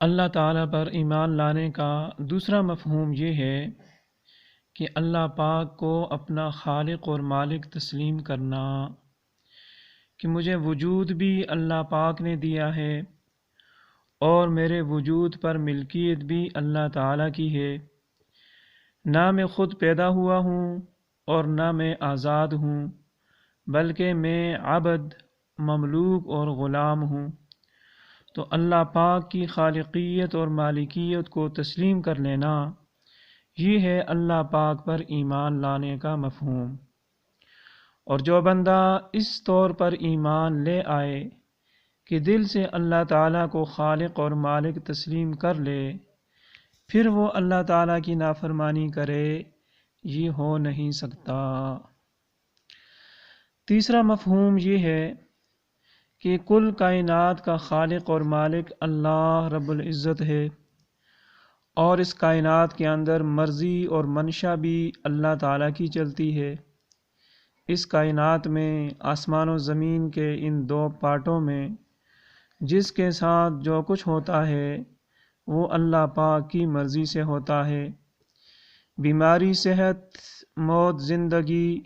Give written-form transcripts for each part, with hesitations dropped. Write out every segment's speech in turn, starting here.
اللہ تعالیٰ پر ایمان لانے کا دوسرا مفہوم یہ ہے کہ اللہ پاک کو اپنا خالق اور مالک تسلیم کرنا، کہ مجھے وجود بھی اللہ پاک نے دیا ہے اور میرے وجود پر ملکیت بھی اللہ تعالیٰ کی ہے۔ نہ میں خود پیدا ہوا ہوں اور نہ میں آزاد ہوں، بلکہ میں عبد، مملوک اور غلام ہوں۔ تو اللہ پاک کی خالقیت اور مالکیت کو تسلیم کر لینا، یہ ہے اللہ پاک پر ایمان لانے کا مفہوم۔ اور جو بندہ اس طور پر ایمان لے آئے کہ دل سے اللہ تعالیٰ کو خالق اور مالک تسلیم کر لے، پھر وہ اللہ تعالیٰ کی نافرمانی کرے، یہ ہو نہیں سکتا۔ تیسرا مفہوم یہ ہے کہ کل کائنات کا خالق اور مالک اللہ رب العزت ہے، اور اس کائنات کے اندر مرضی اور منشا بھی اللہ تعالیٰ کی چلتی ہے۔ اس کائنات میں آسمان و زمین کے ان دو پارٹوں میں جس کے ساتھ جو کچھ ہوتا ہے وہ اللہ پاک کی مرضی سے ہوتا ہے۔ بیماری، صحت، موت، زندگی،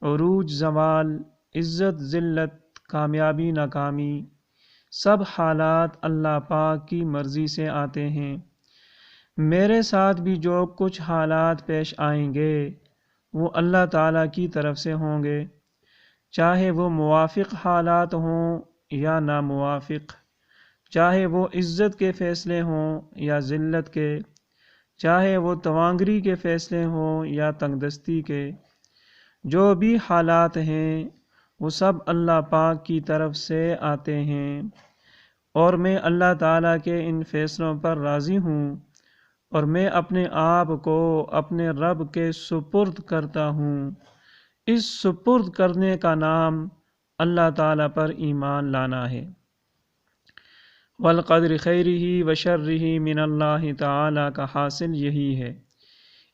عروج، زوال، عزت، ذلت، کامیابی، ناکامی، سب حالات اللہ پاک کی مرضی سے آتے ہیں۔ میرے ساتھ بھی جو کچھ حالات پیش آئیں گے وہ اللہ تعالیٰ کی طرف سے ہوں گے، چاہے وہ موافق حالات ہوں یا ناموافق، چاہے وہ عزت کے فیصلے ہوں یا ذلت کے، چاہے وہ توانگری کے فیصلے ہوں یا تنگدستی کے۔ جو بھی حالات ہیں وہ سب اللہ پاک کی طرف سے آتے ہیں، اور میں اللہ تعالیٰ کے ان فیصلوں پر راضی ہوں، اور میں اپنے آپ کو اپنے رب کے سپرد کرتا ہوں۔ اس سپرد کرنے کا نام اللہ تعالیٰ پر ایمان لانا ہے۔ والقدر خیرہ وشرہ من اللہ تعالیٰ کا حاصل یہی ہے۔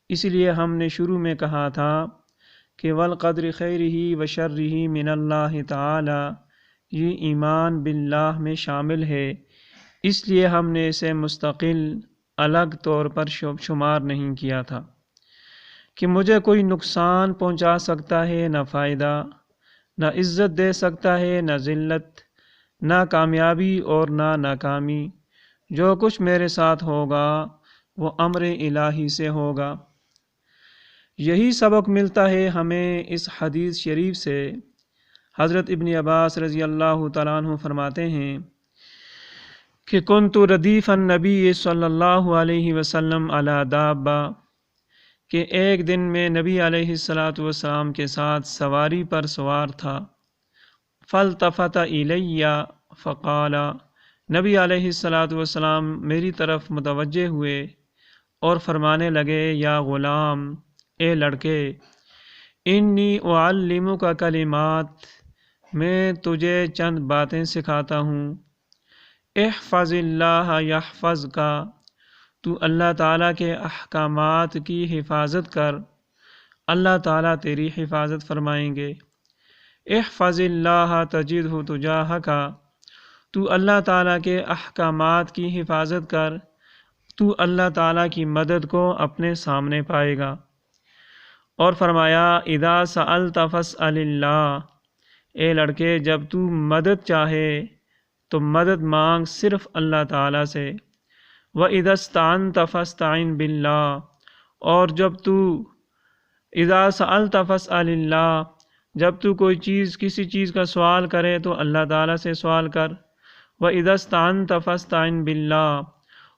اس لیے ہم نے شروع میں کہا تھا کہ والقدر خیرہ وشرہ من اللہ تعالیٰ، یہ ایمان باللہ میں شامل ہے، اس لیے ہم نے اسے مستقل الگ طور پر شمار نہیں کیا تھا کہ مجھے کوئی نقصان پہنچا سکتا ہے نہ فائدہ، نہ عزت دے سکتا ہے نہ ذلت، نہ کامیابی اور نہ ناکامی۔ جو کچھ میرے ساتھ ہوگا وہ امر الہی سے ہوگا۔ یہی سبق ملتا ہے ہمیں اس حدیث شریف سے۔ حضرت ابن عباس رضی اللہ تعالیٰ عنہ فرماتے ہیں کہ کنت ردیف النبی صلی اللہ علیہ وسلم علی دابہ، کہ ایک دن میں نبی علیہ السلام کے ساتھ سواری پر سوار تھا۔ فالتفت الی فقال، نبی علیہ السلام میری طرف متوجہ ہوئے اور فرمانے لگے، یا غلام، اے لڑکے، انی اعلمک کلمات، میں تجھے چند باتیں سکھاتا ہوں۔ احفظ اللہ یحفظک، تو اللہ تعالیٰ کے احکامات کی حفاظت کر، اللہ تعالیٰ تیری حفاظت فرمائیں گے۔ احفظ اللہ تجدہ تجاہک، تو اللہ تعالیٰ کے احکامات کی حفاظت کر، تو اللہ تعالیٰ کی مدد کو اپنے سامنے پائے گا۔ اور فرمایا، اذا سألت فاسأل اللہ، اے لڑکے، جب تو مدد چاہے تو مدد مانگ صرف اللہ تعالیٰ سے۔ وَإِذَا اسْتَعَنْتَ فَاسْتَعِنْ بِاللَّهِ، اور جب تو اذا سألت فاسأل اللہ، جب تو کسی چیز کا سوال کرے تو اللہ تعالیٰ سے سوال کر۔ وَإِذَا اسْتَعَنْتَ فَاسْتَعِنْ بِاللَّهِ،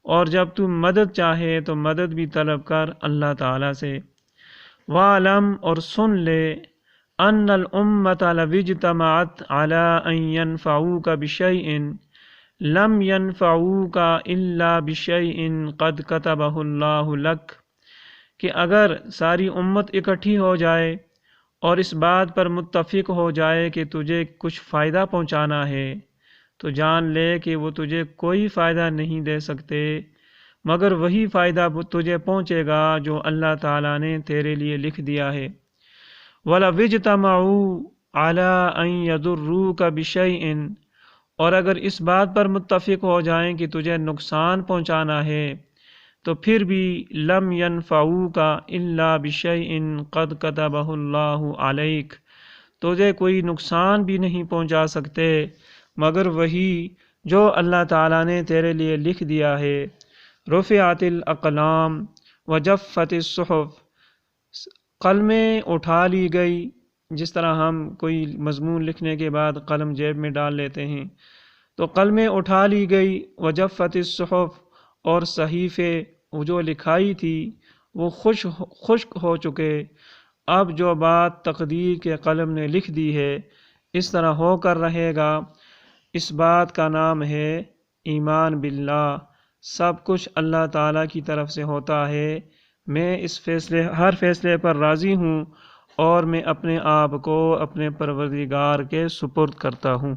اور جب تو مدد چاہے تو مدد بھی طلب کر اللہ تعالیٰ سے۔ وَاعْلَمْ، اور سن لے، ان الامۃ لو اجتمعت علی ان ینفعوک بشیء لم ینفعوک الا بشیء قد کتبہ اللہ لک، کہ اگر ساری امت اکٹھی ہو جائے اور اس بات پر متفق ہو جائے کہ تجھے کچھ فائدہ پہنچانا ہے، تو جان لے کہ وہ تجھے کوئی فائدہ نہیں دے سکتے مگر وہی فائدہ تجھے پہنچے گا جو اللہ تعالیٰ نے تیرے لیے لکھ دیا ہے۔ وَلَوِ اجْتَمَعُوا عَلَىٰ أَن يَضُرُّوكَ بِشَيْءٍ، اور اگر اس بات پر متفق ہو جائیں کہ تجھے نقصان پہنچانا ہے تو پھر بھی لم ينفعوک الا بشیء قد کتبہ اللہ علیک، تجھے کوئی نقصان بھی نہیں پہنچا سکتے مگر وہی جو اللہ تعالیٰ نے تیرے لیے لکھ دیا ہے۔ رفعت الاقلام وجفت الصحف، قلمیں اٹھا لی گئی، جس طرح ہم کوئی مضمون لکھنے کے بعد قلم جیب میں ڈال لیتے ہیں، تو قلمیں اٹھا لی گئی، وجفت الصحف، اور صحیفے جو لکھائی تھی وہ خشک ہو چکے۔ اب جو بات تقدیر کے قلم نے لکھ دی ہے اس طرح ہو کر رہے گا۔ اس بات کا نام ہے ایمان باللہ، سب کچھ اللہ تعالیٰ کی طرف سے ہوتا ہے۔ میں اس ہر فیصلے پر راضی ہوں اور میں اپنے آپ کو اپنے پروردگار کے سپرد کرتا ہوں۔